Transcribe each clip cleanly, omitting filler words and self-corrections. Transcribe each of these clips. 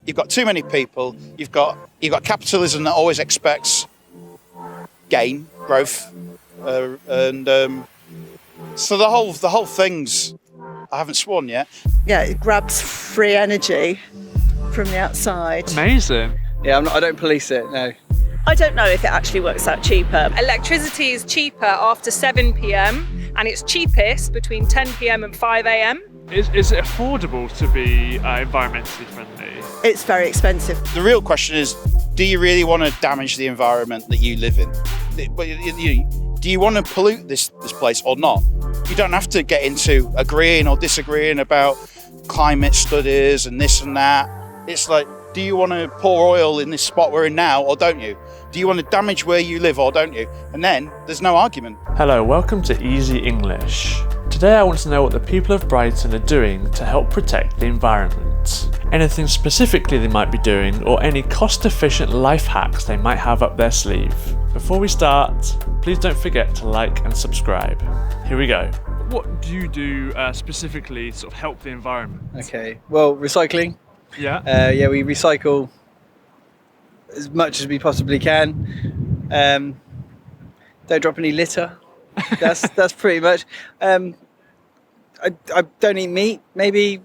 you've got too many people. You've got capitalism that always expects gain, growth, so the whole thing's. I haven't sworn yet. Yeah, it grabs free energy from the outside. Amazing. Yeah, I don't police it, no. I don't know if it actually works out cheaper. Electricity is cheaper after 7 p.m. and it's cheapest between 10 p.m. and 5 a.m. Is it affordable to be environmentally friendly? It's very expensive. The real question is, do you really want to damage the environment that you live in? Do you want to pollute this place or not? You don't have to get into agreeing or disagreeing about climate studies and this and that. It's like, do you want to pour oil in this spot we're in now or don't you? Do you want to damage where you live or don't you? And then there's no argument. Hello, welcome to Easy English. Today I want to know what the people of Brighton are doing to help protect the environment. Anything specifically they might be doing, or any cost-efficient life hacks they might have up their sleeve. Before we start, please don't forget to like and subscribe. Here we go. What do you do specifically to sort of help the environment? Okay, well, recycling. Yeah. We recycle as much as we possibly can. Don't drop any litter. That's pretty much. I don't eat meat. Maybe.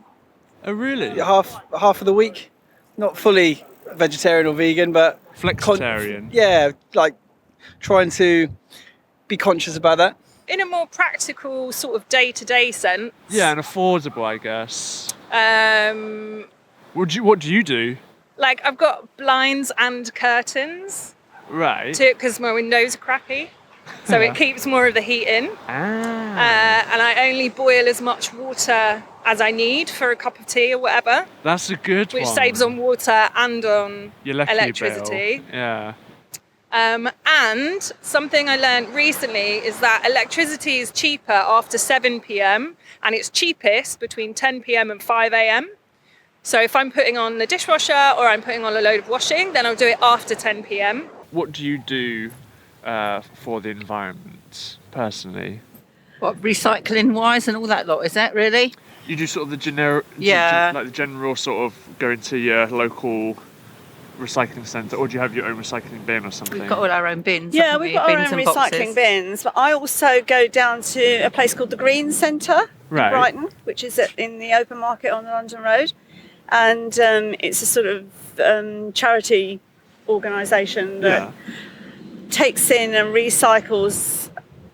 Oh really? Half of the week. Not fully vegetarian or vegan, but flexitarian. Like trying to be conscious about that. In a more practical sort of day-to-day sense. Yeah, and affordable, I guess. What do you do? Like I've got blinds and curtains. Right. Because my windows are crappy. So it keeps more of the heat in. And I only boil as much water as I need for a cup of tea or whatever. That's a good which one. Saves on water and on Your lecky electricity. bill. Yeah. And something I learned recently is that electricity is cheaper after 7 p.m. and it's cheapest between 10 p.m. and 5 a.m. So if I'm putting on the dishwasher or I'm putting on a load of washing, then I'll do it after 10 p.m. What do you do for the environment personally? What, recycling wise and all that lot, is that really? You do sort of the generic, Yeah. like the general sort of going to your local recycling centre, or do you have your own recycling bin or something? We've got all our own bins. Yeah, haven't we've we? got our Bins own and boxes. recycling bins, but I also go down to a place called the Green Centre Right. in Brighton, which is in the open market on the London Road. And it's a sort of charity organisation that takes in and recycles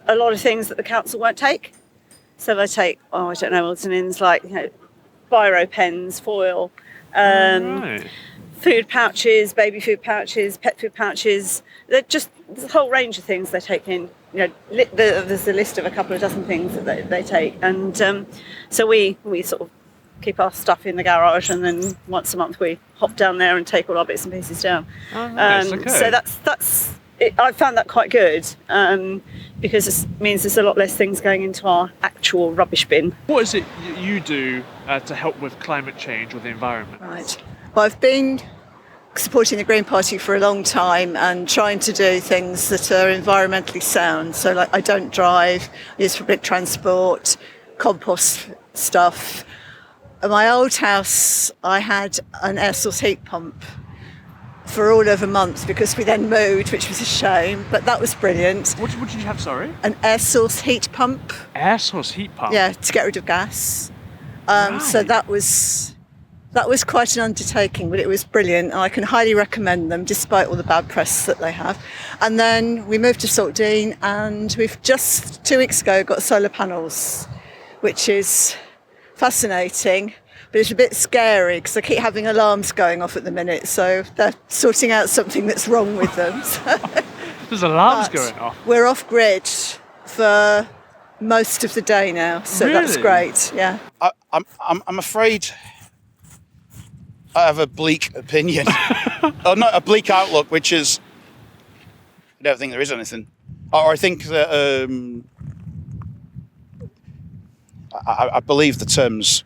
a lot of things that the council won't take. So they take, I don't know, odds and ends like, biro pens, foil, food pouches, baby food pouches, pet food pouches. They're just, there's a whole range of things they take in. There's a list of a couple of dozen things that they take. And so we sort of keep our stuff in the garage, and then once a month we hop down there and take all our bits and pieces down. Oh, nice. Okay. So that's it. I found that quite good because it means there's a lot less things going into our actual rubbish bin. What is it you do to help with climate change or the environment? Right. Well, I've been supporting the Green Party for a long time and trying to do things that are environmentally sound. So like I don't drive, I use public transport, compost stuff. At my old house, I had an air source heat pump for all of a month because we then moved, which was a shame, but that was brilliant. What did you have, sorry? An air source heat pump. Air source heat pump? Yeah, to get rid of gas. Right. So that was quite an undertaking, but it was brilliant. And I can highly recommend them despite all the bad press that they have. And then we moved to Saltdean, and we've just 2 weeks ago got solar panels, which is fascinating, but it's a bit scary because I keep having alarms going off at the minute, so they're sorting out something that's wrong with them. There's alarms going off? We're off grid for most of the day now, so Really? that's great. Yeah. I'm afraid I have a bleak opinion, or not a bleak outlook, which is I don't think there is anything, or I think that I believe the terms,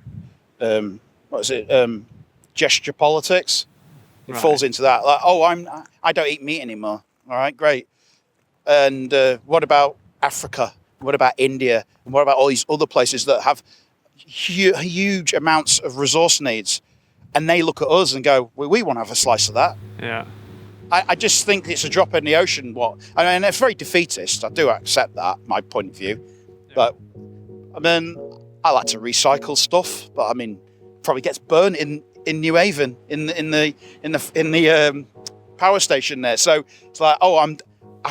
gesture politics. It falls into that. Like, I don't eat meat anymore. All right, great. And what about Africa? What about India? And what about all these other places that have huge amounts of resource needs? and they look at us and go, well, we want to have a slice of that. Yeah. I just think it's a drop in the ocean. I mean, it's very defeatist. I do accept that, my point of view. But I mean, I like to recycle stuff. But I mean, probably gets burnt in New Haven in the power station there. So it's like, I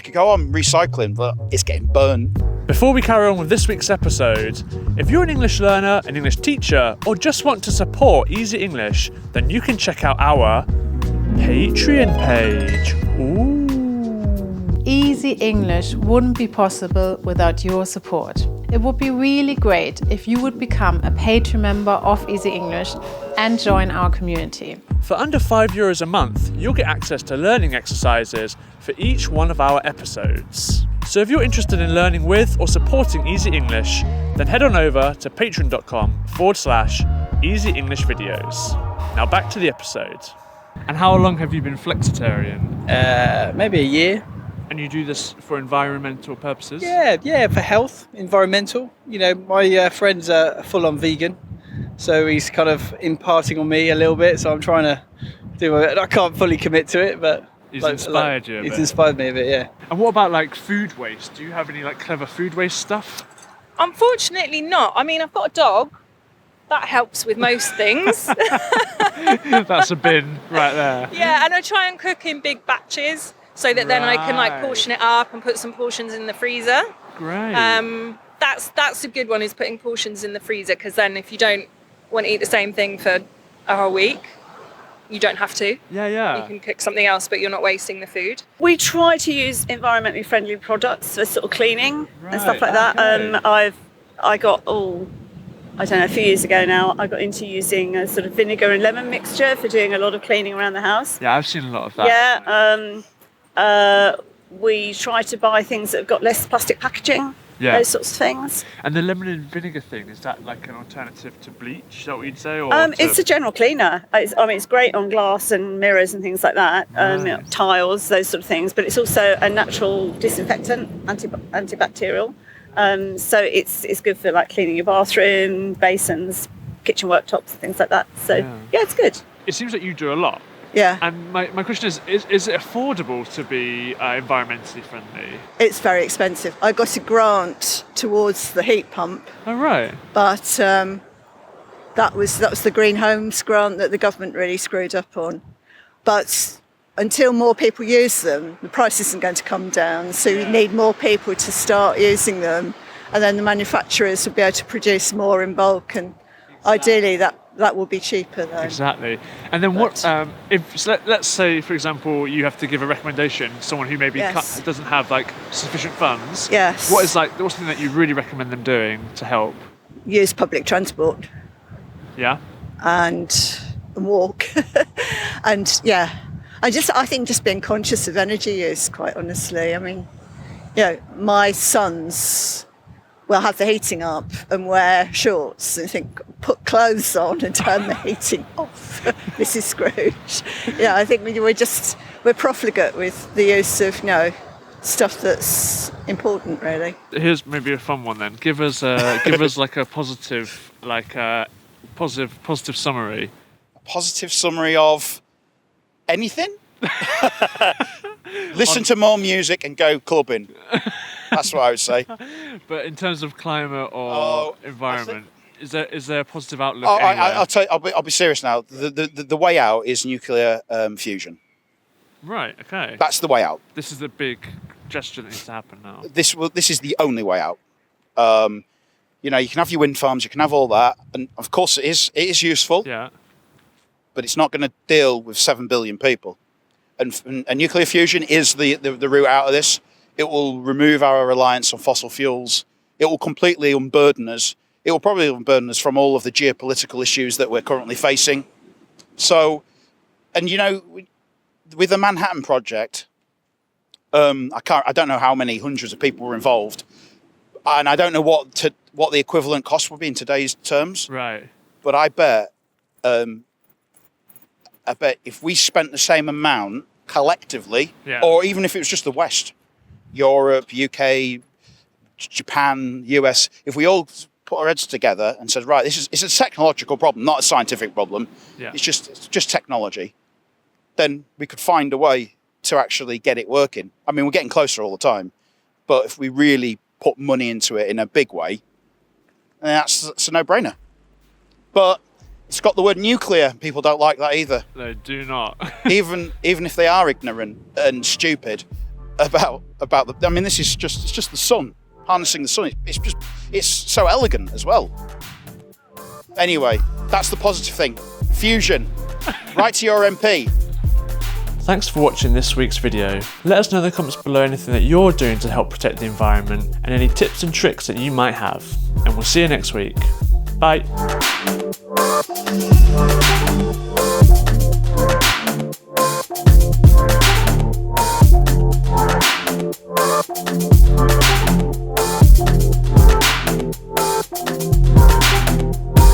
could go on recycling, but it's getting burnt. Before we carry on with this week's episode, if you're an English learner, an English teacher, or just want to support Easy English, then you can check out our Patreon page. Ooh. Easy English wouldn't be possible without your support. It would be really great if you would become a Patreon member of Easy English and join our community. For under €5 a month, you'll get access to learning exercises for each one of our episodes. So if you're interested in learning with or supporting Easy English, then head on over to patreon.com/Easy English Videos. Now back to the episode. And how long have you been flexitarian? Maybe a year. And you do this for environmental purposes? Yeah, for health, environmental. You know, my friend's a full-on vegan, so he's kind of imparting on me a little bit. So I'm trying to do it. I can't fully commit to it, but he's inspired you a bit. He's inspired me a bit, yeah. And what about like food waste? Do you have any like clever food waste stuff? Unfortunately not. I mean, I've got a dog. That helps with most things. That's a bin right there. Yeah, and I try and cook in big batches so that then I can like portion it up and put some portions in the freezer. Great. That's a good one, is putting portions in the freezer, because then if you don't want to eat the same thing for a whole week, you don't have to. Yeah. You can cook something else, but you're not wasting the food. We try to use environmentally friendly products for sort of cleaning and stuff like that. Okay. I got I don't know, a few years ago now, I got into using a sort of vinegar and lemon mixture for doing a lot of cleaning around the house. Yeah, I've seen a lot of that. Yeah, we try to buy things that have got less plastic packaging, those sorts of things. And the lemon and vinegar thing, is that like an alternative to bleach? Is that what you'd say? Or it's a general cleaner. It's great on glass and mirrors and things like that, tiles, those sort of things, but it's also a natural disinfectant, antibacterial. So it's good for like cleaning your bathroom, basins, kitchen worktops, things like that. So yeah, it's good. It seems like you do a lot. Yeah. And my question is it affordable to be environmentally friendly? It's very expensive. I got a grant towards the heat pump. Oh, right. But that was the Green Homes grant that the government really screwed up on. But until more people use them, the price isn't going to come down. So you need more people to start using them, and then the manufacturers will be able to produce more in bulk, and ideally that will be cheaper then. Exactly. And then let's say, for example, you have to give a recommendation to someone who maybe doesn't have like sufficient funds. Yes. What's something that you really recommend them doing to help? Use public transport. Yeah. And walk. And yeah. I think just being conscious of energy use, quite honestly. I mean, my sons will have the heating up and wear shorts and think, put clothes on and turn the heating off. Mrs. Scrooge. Yeah, I think we're profligate with the use of, stuff that's important, really. Here's maybe a fun one then. Give us like a positive summary. A positive summary of anything? Listen to more music and go clubbing. That's what I would say. But in terms of climate or environment, is there a positive outlook? I'll tell you. I'll be serious now. The way out is nuclear fusion. Right. Okay. That's the way out. This is the big gesture that needs to happen now. This is the only way out. You can have your wind farms, you can have all that, and of course it is useful. Yeah. But it's not going to deal with 7 billion people. And nuclear fusion is the route out of this. It will remove our reliance on fossil fuels. It will completely unburden us. It will probably unburden us from all of the geopolitical issues that we're currently facing. So, and with the Manhattan Project, I don't know how many hundreds of people were involved, and I don't know what the equivalent cost would be in today's terms. Right. But I bet if we spent the same amount collectively, or even if it was just the West, Europe, UK, Japan, US, if we all put our heads together and said, right, it's a technological problem, not a scientific problem. Yeah. It's just technology. Then we could find a way to actually get it working. I mean, we're getting closer all the time, but if we really put money into it in a big way, then it's a no-brainer. But it's got the word nuclear. People don't like that either. No, do not. even if they are ignorant and stupid about the. I mean, it's just the sun, harnessing the sun. It's so elegant as well. Anyway, that's the positive thing. Fusion. Write to your MP. Thanks for watching this week's video. Let us know in the comments below anything that you're doing to help protect the environment and any tips and tricks that you might have. And we'll see you next week. Bye.